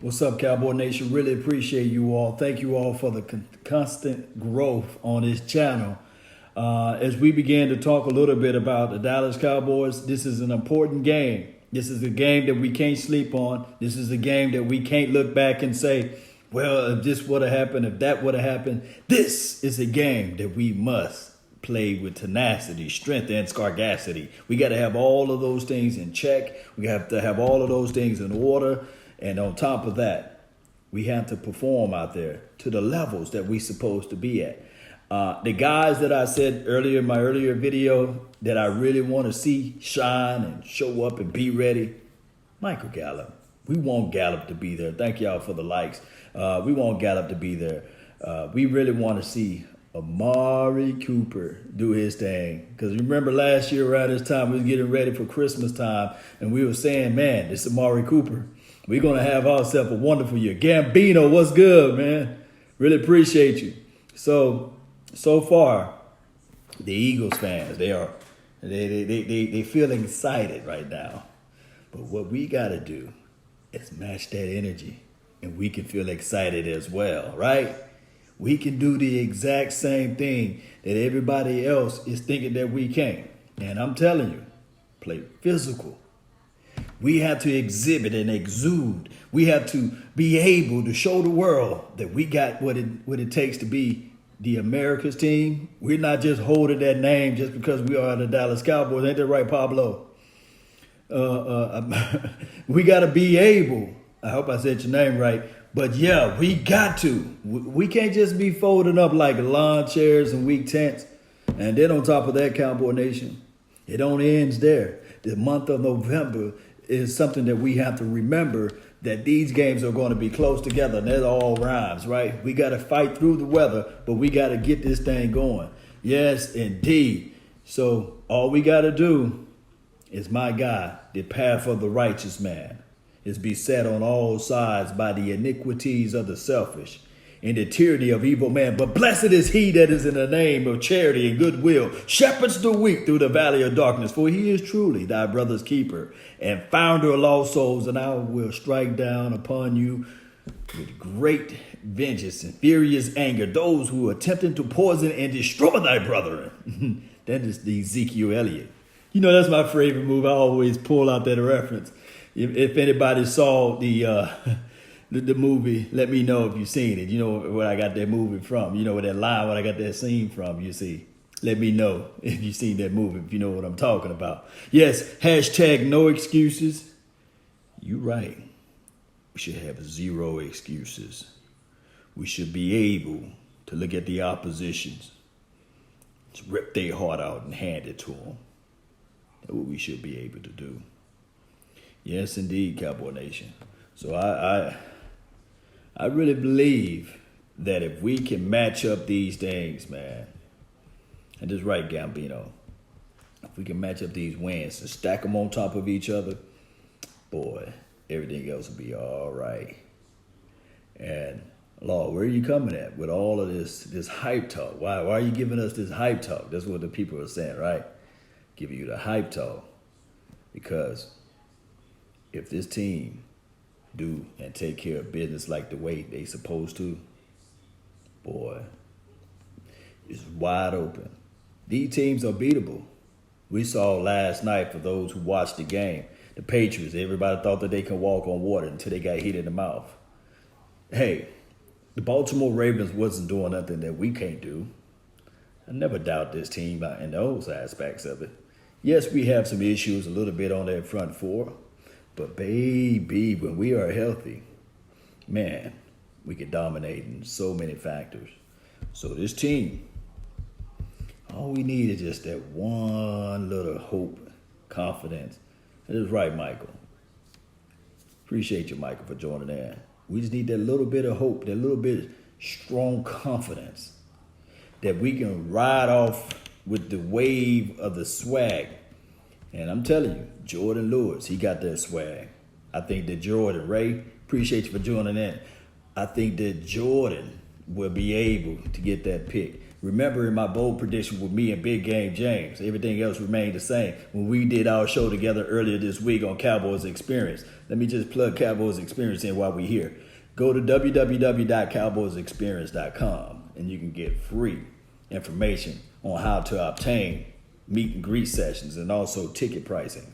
What's up, Cowboy Nation? Really appreciate you all. Thank you all for the constant growth on this channel. As we began to talk a little bit about the Dallas Cowboys, this is an important game. This is a game that we can't sleep on. This is a game that we can't look back and say, well, if this would have happened, if that would have happened. This is a game that we must play with tenacity, strength, and scarcity. We got to have all of those things in check. We have to have all of those things in order. And on top of that, we have to perform out there to the levels that we're supposed to be at. The guys that I said earlier in my earlier video that I really want to see shine and show up and be ready, Michael Gallup. We want Gallup to be there. Thank y'all for the likes. We want Gallup to be there. We really want to see Amari Cooper do his thing. Because remember last year around this time, we was getting ready for Christmas time, and we were saying, man, this is Amari Cooper. We're going to have ourselves a wonderful year. Gambino, what's good, man? Really appreciate you. So far, the Eagles fans, they feeling excited right now. But what we got to do is match that energy, and we can feel excited as well, right? We can do the exact same thing that everybody else is thinking that we can't. And I'm telling you, play physical. We have to exhibit and exude. We have to be able to show the world that we got what it takes to be the America's team. We're not just holding that name just because we are the Dallas Cowboys. Ain't that right, Pablo? We got to be able. I hope I said your name right. But yeah, we got to. We can't just be folding up like lawn chairs and weak tents. And then on top of that, Cowboy Nation, it only ends there. The month of November is something that we have to remember, that these games are going to be close together, and that all rhymes, right? We got to fight through the weather, but we got to get this thing going. Yes, indeed. So all we got to do is, my God, the path of the righteous man is beset on all sides by the iniquities of the selfish and the tyranny of evil man. But blessed is he that is in the name of charity and goodwill, shepherds the weak through the valley of darkness. For he is truly thy brother's keeper and founder of lost souls. And I will strike down upon you with great vengeance and furious anger those who are attempting to poison and destroy thy brethren. That is the Ezekiel Elliott. You know, that's my favorite move. I always pull out that reference. If anybody saw the movie, let me know if you've seen it. You know where I got that movie from. You know where that line, where I got that scene from, you see. Let me know if you've seen that movie, if you know what I'm talking about. Yes, hashtag no excuses. You're right. We should have zero excuses. We should be able to look at the oppositions, rip their heart out and hand it to them. That's what we should be able to do. Yes, indeed, Cowboy Nation. So I really believe that if we can match up these things, man, and just right, Gambino, if we can match up these wins and stack them on top of each other, boy, everything else will be all right. And Lord, where are you coming at with all of this hype talk? Why are you giving us this hype talk? That's what the people are saying, right? Giving you the hype talk. Because if this team do and take care of business like the way they supposed to, boy, it's wide open. These teams are beatable. We saw last night, for those who watched the game, the Patriots, everybody thought that they could walk on water until they got hit in the mouth. Hey, the Baltimore Ravens wasn't doing nothing that we can't do. I never doubt this team in those aspects of it. Yes, we have some issues a little bit on that front four. But baby, when we are healthy, man, we can dominate in so many factors. So this team, all we need is just that one little hope, confidence. That is right, Michael. Appreciate you, Michael, for joining in. We just need that little bit of hope, that little bit of strong confidence that we can ride off with the wave of the swag. And I'm telling you, Jordan Lewis, he got that swag. I think that Jordan, Ray, appreciate you for joining in. I think that Jordan will be able to get that pick. Remember in my bold prediction with me and Big Game James, everything else remained the same. When we did our show together earlier this week on Cowboys Experience, let me just plug Cowboys Experience in while we're here. Go to www.cowboysexperience.com and you can get free information on how to obtain meet and greet sessions and also ticket pricing.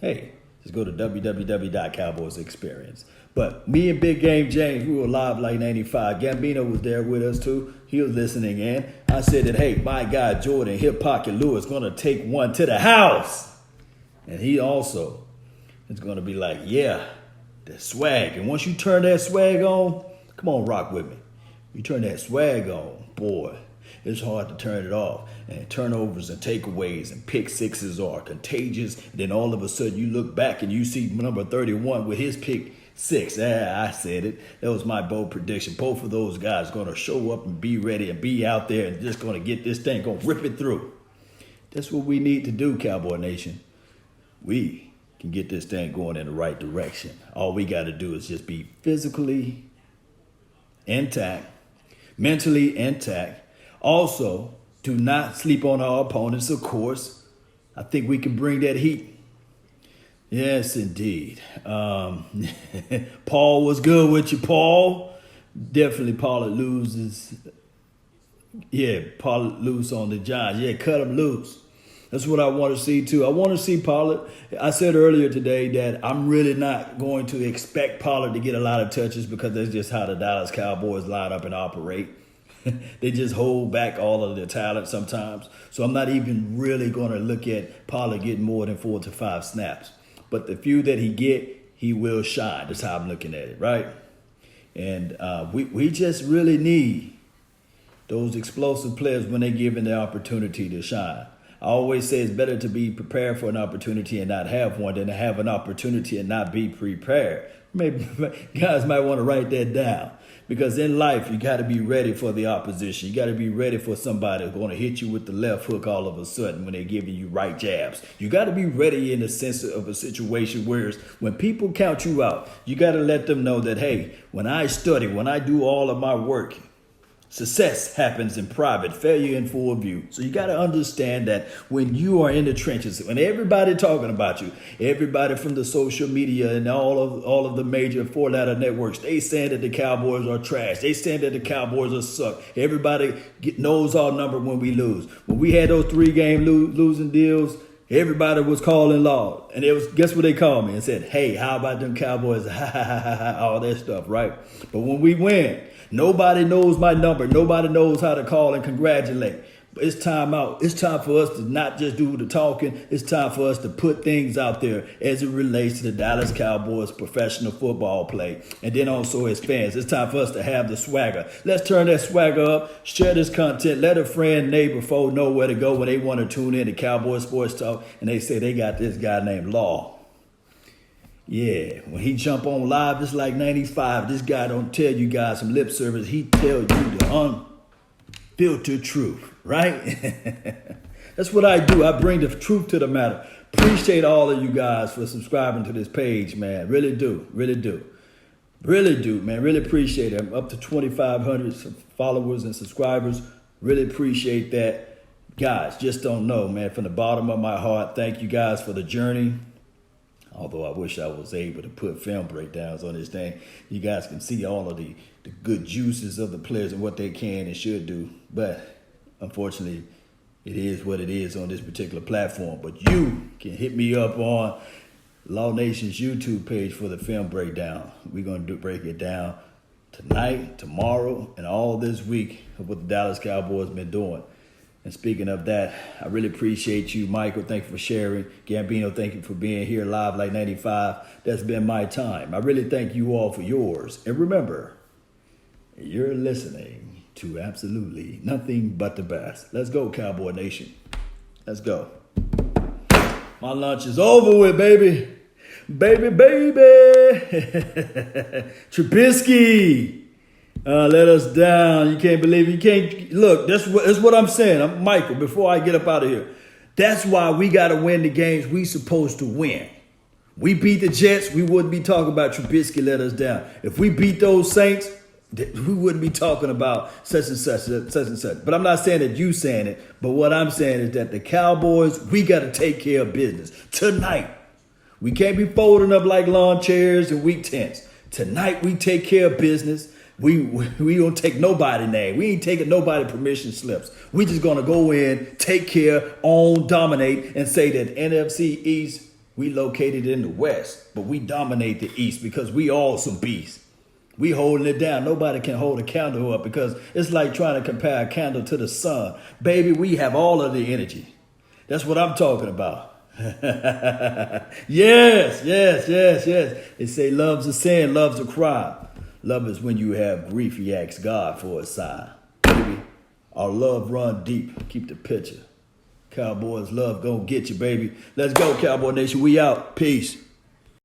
Hey, just go to www.cowboysexperience. But me and Big Game James, we were live like 95. Gambino was there with us too. He was listening in. I said that, hey, my guy Jordan Hip Pocket Lewis going to take one to the house. And he also is going to be like, yeah, the swag. And once you turn that swag on, come on, rock with me. You turn that swag on, boy, it's hard to turn it off. And turnovers and takeaways and pick sixes are contagious. And then all of a sudden you look back and you see number 31 with his pick six. I said it. That was my bold prediction. Both of those guys going to show up and be ready and be out there and just going to get this thing, going to rip it through. That's what we need to do, Cowboy Nation. We can get this thing going in the right direction. All we got to do is just be physically intact, mentally intact. Also, do not sleep on our opponents, of course. I think we can bring that heat. Yes, indeed. Paul was good with you, Paul. Definitely Pollard loses. Yeah, Pollard loose on the Giants. Yeah, cut him loose. That's what I want to see, too. I want to see Pollard. I said earlier today that I'm really not going to expect Pollard to get a lot of touches because that's just how the Dallas Cowboys line up and operate. They just hold back all of their talent sometimes. So I'm not even really going to look at Pollard getting more than 4 to 5 snaps. But the few that he get, he will shine. That's how I'm looking at it, right? And we just really need those explosive players when they're given the opportunity to shine. I always say it's better to be prepared for an opportunity and not have one than to have an opportunity and not be prepared. Maybe guys might want to write that down. Because in life, you got to be ready for the opposition. You got to be ready for somebody who's going to hit you with the left hook all of a sudden when they're giving you right jabs. You got to be ready in the sense of a situation where when people count you out, you got to let them know that, hey, when I study, when I do all of my work, success happens in private, failure in full view. So you got to understand that when you are in the trenches, when everybody talking about you, everybody from the social media and all of the major four-letter networks, they saying that the Cowboys are trash. They saying that the Cowboys are suck. Everybody knows our number when we lose. When we had those 3-game losing deals, everybody was calling law. And it was, guess what they called me and said, hey, how about them Cowboys? All that stuff, right? But when we win, nobody knows my number. Nobody knows how to call and congratulate. But it's time out. It's time for us to not just do the talking. It's time for us to put things out there as it relates to the Dallas Cowboys professional football play. And then also as fans, it's time for us to have the swagger. Let's turn that swagger up. Share this content. Let a friend, neighbor, foe know where to go when they want to tune in to Cowboys Sports Talk. And they say they got this guy named Law. Yeah, when he jump on live, it's like 95. This guy don't tell you guys some lip service. He tell you the unfiltered truth, right? That's what I do. I bring the truth to the matter. Appreciate all of you guys for subscribing to this page, man. Really do. Really do. Really do, man. Really appreciate it. I'm up to 2,500 followers and subscribers. Really appreciate that. Guys, just don't know, man. From the bottom of my heart, thank you guys for the journey. Although I wish I was able to put film breakdowns on this thing. You guys can see all of the good juices of the players and what they can and should do. But unfortunately, it is what it is on this particular platform. But you can hit me up on Law Nation's YouTube page for the film breakdown. We're going to break it down tonight, tomorrow, and all this week of what the Dallas Cowboys been doing. And speaking of that, I really appreciate you, Michael. Thank you for sharing. Gambino, thank you for being here live like 95. That's been my time. I really thank you all for yours. And remember, you're listening to absolutely nothing but the best. Let's go, Cowboy Nation. Let's go. My lunch is over with, baby. Baby. Trubisky. Let us down. You can't believe it. You can't. Look, that's what I'm saying. I'm Michael, before I get up out of here. That's why we got to win the games we supposed to win. We beat the Jets, we wouldn't be talking about Trubisky let us down. If we beat those Saints, we wouldn't be talking about such and such, such and such. But I'm not saying that you saying it. But what I'm saying is that the Cowboys, we got to take care of business tonight. We can't be folding up like lawn chairs in week 10s. Tonight we take care of business. We don't take nobody name. We ain't taking nobody permission slips. We just gonna go in, take care, own, dominate, and say that NFC East, we located in the West, but we dominate the East because we all some beasts. We holding it down. Nobody can hold a candle up because it's like trying to compare a candle to the sun. Baby, we have all of the energy. That's what I'm talking about. Yes. They say love's a sin, love's a crime. Love is when you have grief, you ask God for a sign. Baby, our love run deep. Keep the picture. Cowboys love gonna get you, baby. Let's go, Cowboy Nation. We out. Peace.